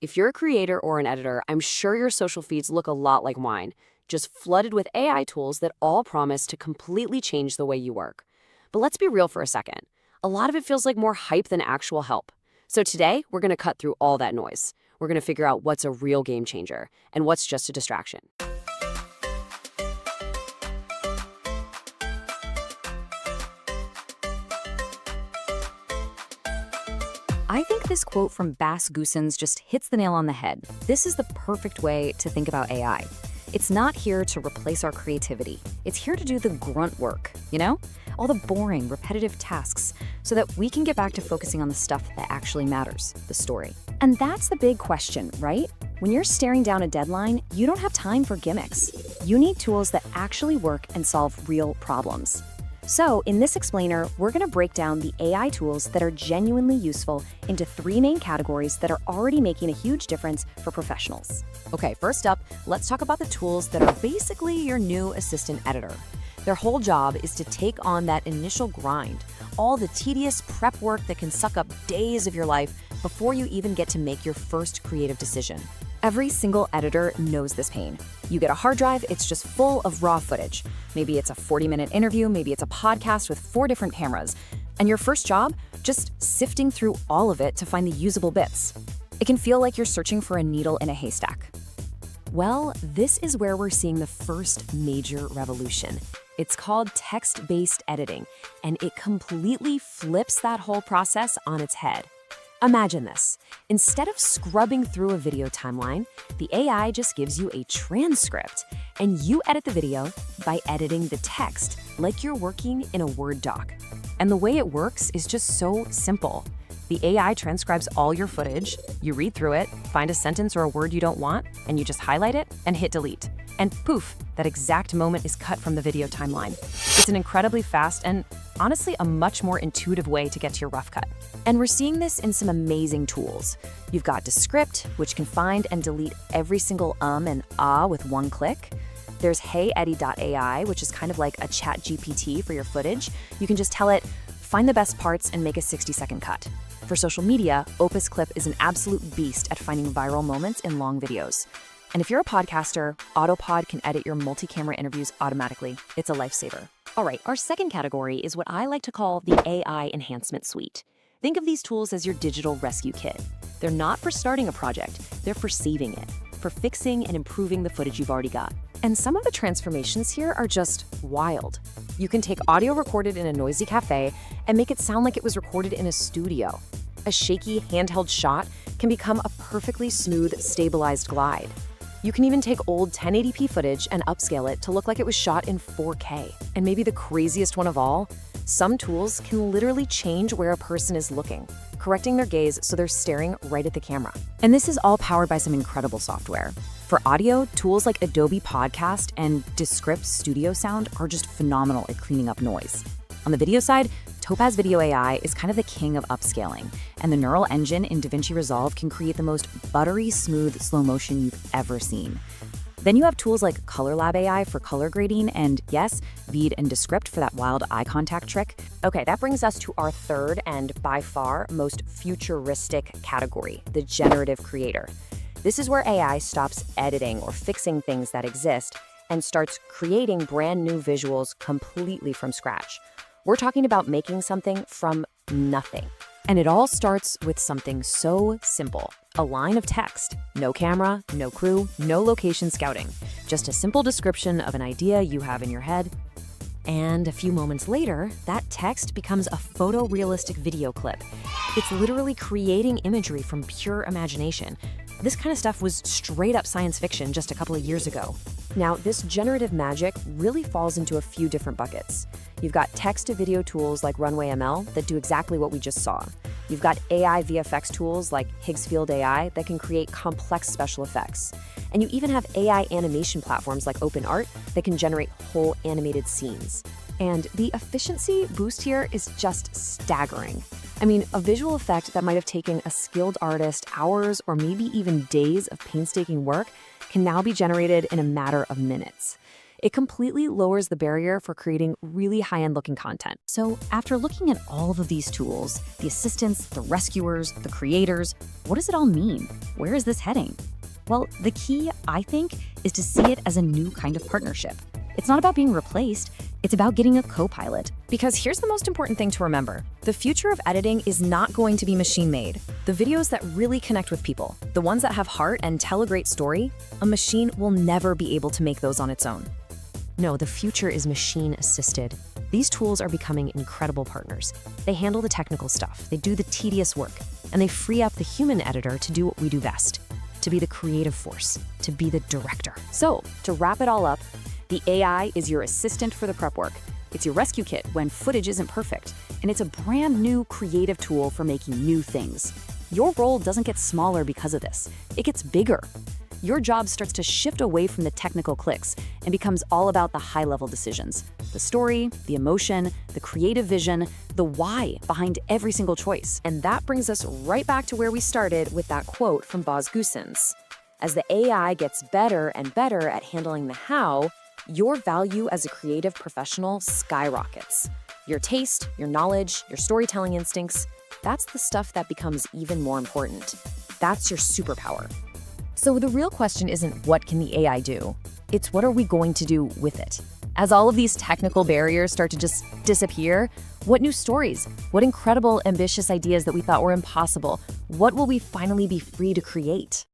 If you're a creator or an editor, I'm sure your social feeds look a lot like mine, just flooded with AI tools that all promise to completely change the way you work. But let's be real for a second. A lot of it feels like more hype than actual help. So today, we're going to cut through all that noise. We're going to figure out what's a real game changer and what's just a distraction. I think this quote from Bas Goossens just hits the nail on the head. This is the perfect way to think about AI. It's not here to replace our creativity. It's here to do the grunt work, all the boring, repetitive tasks, so that we can get back to focusing on the stuff that actually matters, the story. And that's the big question, right? When you're staring down a deadline, you don't have time for gimmicks. You need tools that actually work and solve real problems. So, in this explainer, we're going to break down the AI tools that are genuinely useful into 3 main categories that are already making a huge difference for professionals. Okay, first up, let's talk about the tools that are basically your new assistant editor. Their whole job is to take on that initial grind, all the tedious prep work that can suck up days of your life before you even get to make your first creative decision. Every single editor knows this pain. You get a hard drive, it's just full of raw footage. Maybe it's a 40-minute interview, maybe it's a podcast with 4 different cameras. And your first job, just sifting through all of it to find the usable bits. It can feel like you're searching for a needle in a haystack. Well, this is where we're seeing the first major revolution. It's called text-based editing, and it completely flips that whole process on its head. Imagine this. Instead of scrubbing through a video timeline, the AI just gives you a transcript, and you edit the video by editing the text like you're working in a Word doc. And the way it works is just so simple. The AI transcribes all your footage, you read through it, find a sentence or a word you don't want, and you just highlight it and hit delete. And poof, that exact moment is cut from the video timeline. It's an incredibly fast and honestly a much more intuitive way to get to your rough cut. And we're seeing this in some amazing tools. You've got Descript, which can find and delete every single and ah with one click. There's HeyEddie.ai, which is kind of like a chat GPT for your footage. You can just tell it, find the best parts and make a 60-second cut. For social media, Opus Clip is an absolute beast at finding viral moments in long videos. And if you're a podcaster, Autopod can edit your multi-camera interviews automatically. It's a lifesaver. All right, our second category is what I like to call the AI enhancement suite. Think of these tools as your digital rescue kit. They're not for starting a project, they're for saving it, for fixing and improving the footage you've already got. And some of the transformations here are just wild. You can take audio recorded in a noisy cafe and make it sound like it was recorded in a studio. A shaky handheld shot can become a perfectly smooth, stabilized glide. You can even take old 1080p footage and upscale it to look like it was shot in 4K. And maybe the craziest one of all, some tools can literally change where a person is looking, correcting their gaze so they're staring right at the camera. And this is all powered by some incredible software. For audio, tools like Adobe Podcast and Descript Studio Sound are just phenomenal at cleaning up noise. On the video side, Topaz Video AI is kind of the king of upscaling, and the neural engine in DaVinci Resolve can create the most buttery smooth slow motion you've ever seen. Then you have tools like Color Lab AI for color grading, and yes, Veed and Descript for that wild eye contact trick. Okay, that brings us to our third and by far most futuristic category, the generative creator. This is where AI stops editing or fixing things that exist and starts creating brand new visuals completely from scratch. We're talking about making something from nothing. And it all starts with something so simple. A line of text. No camera, no crew, no location scouting. Just a simple description of an idea you have in your head. And a few moments later, that text becomes a photorealistic video clip. It's literally creating imagery from pure imagination. This kind of stuff was straight up science fiction just a couple of years ago. Now, this generative magic really falls into a few different buckets. You've got text-to-video tools like Runway ML that do exactly what we just saw. You've got AI VFX tools like Higgsfield AI that can create complex special effects. And you even have AI animation platforms like OpenArt that can generate whole animated scenes. And the efficiency boost here is just staggering. I mean, a visual effect that might have taken a skilled artist hours or maybe even days of painstaking work can now be generated in a matter of minutes. It completely lowers the barrier for creating really high-end looking content. So after looking at all of these tools, the assistants, the rescuers, the creators, what does it all mean? Where is this heading? Well, the key, I think, is to see it as a new kind of partnership. It's not about being replaced, it's about getting a co-pilot. Because here's the most important thing to remember. The future of editing is not going to be machine-made. The videos that really connect with people, the ones that have heart and tell a great story, a machine will never be able to make those on its own. No, the future is machine-assisted. These tools are becoming incredible partners. They handle the technical stuff, they do the tedious work, and they free up the human editor to do what we do best, to be the creative force, to be the director. So, to wrap it all up, the AI is your assistant for the prep work. It's your rescue kit when footage isn't perfect, and it's a brand new creative tool for making new things. Your role doesn't get smaller because of this. It gets bigger. Your job starts to shift away from the technical clicks and becomes all about the high-level decisions. The story, the emotion, the creative vision, the why behind every single choice. And that brings us right back to where we started with that quote from Boz Goossens. As the AI gets better and better at handling the how, your value as a creative professional skyrockets. Your taste, your knowledge, your storytelling instincts, that's the stuff that becomes even more important. That's your superpower. So the real question isn't what can the AI do? It's what are we going to do with it? As all of these technical barriers start to just disappear, what new stories, what incredible, ambitious ideas that we thought were impossible, what will we finally be free to create?